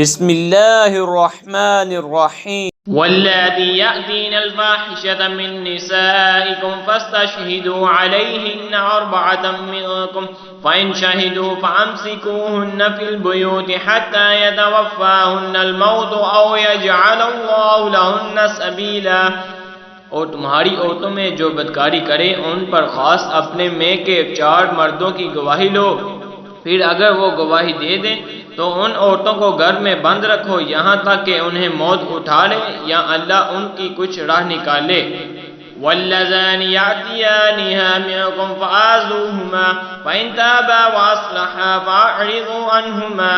بسم اللہ الرحمن الرحیم واللاتي يأتين الفاحشة من نسائكم فاستشهدوا عليهن 4 منكم فإن شهدوا فأمسكوهن في البيوت حتى يتوفاهن الموت أو يجعل الله لهن سبيلا۔ اور تمہاری عورتوں میں جو بدکاری کرے ان پر خاص اپنے میں کے 4 مردوں کی گواہی لو، پھر اگر وہ گواہی دے دیں تو ان عورتوں کو گھر میں بند رکھو یہاں تک کہ انہیں موت اٹھا لے یا اللہ ان کی کچھ راہ نکال لے۔ واللذان يأتيانها منكم فآذوهما فإن تابا وأصلحا فأعرضوا عنهما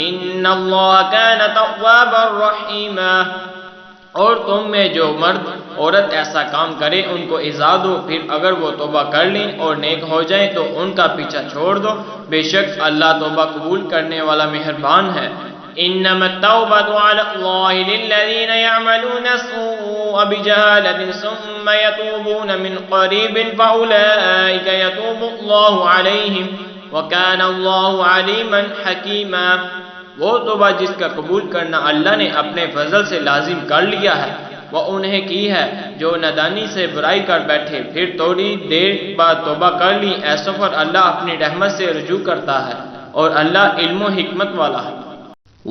إن الله كان توابا رحيما۔ اور تم میں جو مرد عورت ایسا کام کرے ان کو ایذا دو، پھر اگر وہ توبہ کر لیں اور نیک ہو جائیں تو ان کا پیچھا چھوڑ دو، بے شک اللہ توبہ قبول کرنے والا مہربان ہے۔ انما التوبة على الله للذين يعملون السوء بجهالة ثم يتوبون من قريب فأولئك يتوب الله عليهم وكان الله عليما حكيما۔ وہ توبہ جس کا قبول کرنا اللہ نے اپنے فضل سے لازم کر لیا ہے وہ انہیں کی ہے جو نادانی سے برائی کر بیٹھے پھر تھوڑی دیر بعد توبہ کر لی، ایسوں پر اللہ اپنی رحمت سے رجوع کرتا ہے اور اللہ علم و حکمت والا ہے۔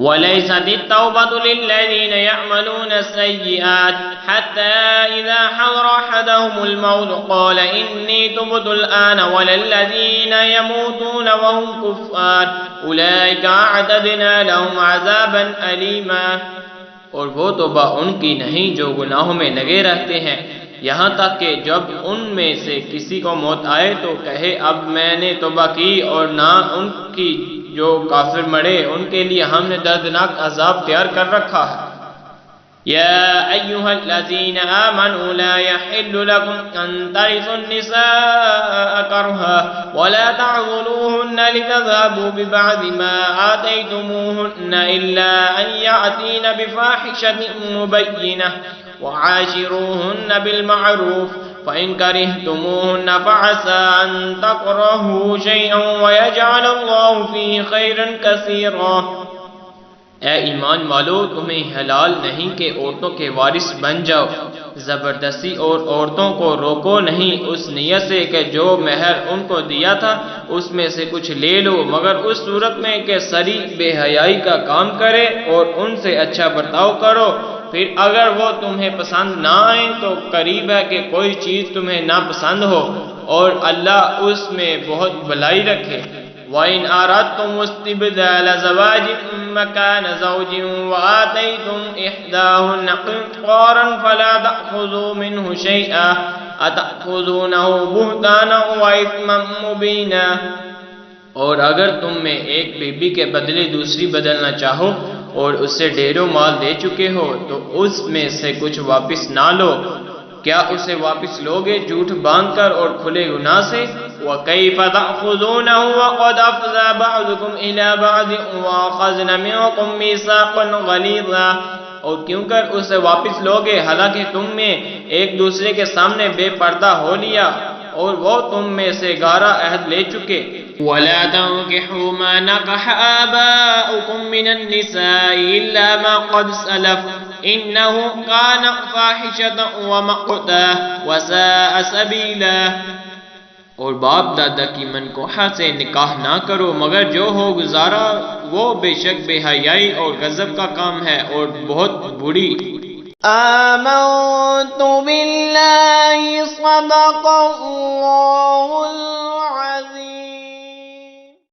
وَلَيْسَتِ التَّوْبَةُ لِلَّذِينَ يَعْمَلُونَ السَّيِّئَاتِ حَتَّى إِذَا حَضَرَ أَحَدَهُمُ الْمَوْتُ قَالَ إِنِّي تُبْتُ الْآنَ وَلَا الَّذِينَ يَمُوتُونَ وَهُمْ كُفَّارٌ أُولَئِكَ أَعْتَدْنَا لَهُمْ عَذَابًا أَلِيمًا۔ اور وہ توبہ ان کی نہیں جو گناہوں میں لگے رہتے ہیں یہاں تک کہ جب ان میں سے کسی کو موت آئے تو کہے اب میں نے توبہ کی، اور نہ ان کی جو کافر مرے ان کے لیے ہم نے دردناک عذاب تیار کر رکھا ہے۔ یا ایہا الذین آمنوا لا یحل لکم ان ترثوا النساء کرہا ولا تعضلوہن لتذہبوا ببعض ما آتیتموہن الا ان یأتین بفاحشۃ مبینہ وعاشروہن بالمعروف فإن كرهتموهن فعسى أن تكرهوا شيئا ويجعل الله فيه خيرا كثيرا۔ اے ایمان والو، تمہیں حلال نہیں کہ عورتوں کے وارث بن جاؤ، زبردستی اور عورتوں کو روکو نہیں اس نیت سے کہ جو مہر ان کو دیا تھا اس میں سے کچھ لے لو، مگر اس صورت میں کہ سری بے حیائی کا کام کرے اور ان سے اچھا برتاؤ کرو، پھر اگر وہ تمہیں پسند نہ آئیں تو قریب ہے کہ کوئی چیز تمہیں ناپسند ہو اور اللہ اس میں بہت بھلائی رکھے۔ وَإِنْ أَرَدْتُمُ اسْتِبْدَالَ زَوْجٍ مَّكَانَ زَوْجٍ وَآتَيْتُمْ إِحْدَاهُنَّ قِنطَارًا فَلَا تَأْخُذُوا مِنْهُ شَيْئًا أَتَأْخُذُونَهُ بُهْتَانًا وَإِثْمًا مُّبِينًا۔ اور اگر تم میں ایک بیوی کے بدلے دوسری بدلنا چاہو اور اس سے ڈھیروں مال دے چکے ہو تو اس میں سے کچھ واپس نہ لو، کیا اسے واپس لوگے جھوٹ باندھ کر اور کھلے گناہ سے؟ وَكَيْفَ تَأْخُذُونَهُ وَقَدْ أَفْضَىٰ بَعْضُكُمْ إِلَىٰ بَعْضٍ وَأَخَذْنَ مِنكُم مِّيثَاقًا غَلِيظًا۔ اور کیوں کر اسے واپس لوگے حالانکہ تم میں ایک دوسرے کے سامنے بے پردہ ہو لیا اور وہ تم میں سے گہرا عہد لے چکے۔ وَلَا تَنكِحُوا مَا نَكَحَ آبَاؤُكُم مِّنَ النِّسَاءِ إِلَّا مَا قَدْ سَلَفَ إِنَّهُ كَانَ فَاحِشَةً وَمَقْتًا وَسَاءَ سَبِيلًا۔ اور باپ دادا کی منکوحہ سے نکاح نہ کرو مگر جو ہو گزارا وہ بے شک بے حیائی اور غضب کا کام ہے اور بہت بری۔ آمنت باللہ صدق اللہ